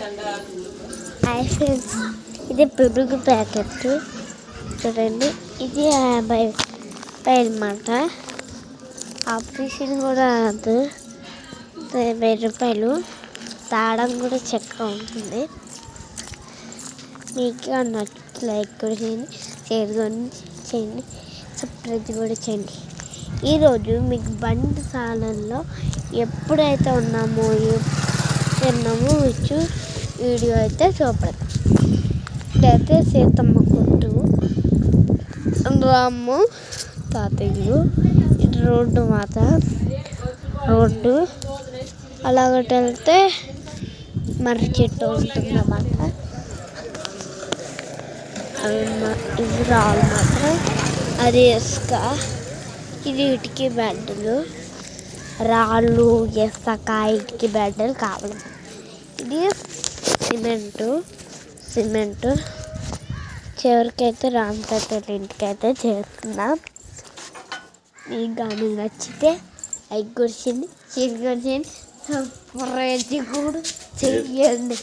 Hi friends, ఇది పెరుగు packet చూడండి. ఇది 50 అనమాట. ఆపరేషన్ కూడా రాదు, 1000 తాళం కూడా చెక్క ఉంటుంది. మీకు నచ్చి లైక్ కూడా చేయండి, షేర్ కూడా చేయండి, సబ్స్క్రైబ్ కూడా చేయండి. ఈరోజు మీకు బండిశాలలో ఎప్పుడైతే ఉన్నామో వీడియో అయితే చూపెడతాం. ఇదైతే సీతమ్మ కొట్టు, రాము తాతయ్య, ఇది రోడ్డు మాత రోడ్డు. అలాగటి వెళ్తే మర్రి చెట్టు ఉంటుందన్నమాట. ఇది రాళ్ళు మాత్రం, అది ఇసుక, ఇది ఇటుకి బెడ్డలు, రాళ్ళు ఇసుక ఇటుకి బెడ్డలు కావాలి. ఇది సిమెంటు చివరికైతే రామతాతల ఇంటికైతే చేస్తున్నాం. మీకు కానీ నచ్చితే లైక్ కొరిచింది, షేర్ కొరిచింది, సబ్స్క్రైబ్ కూడా చెయ్యండి.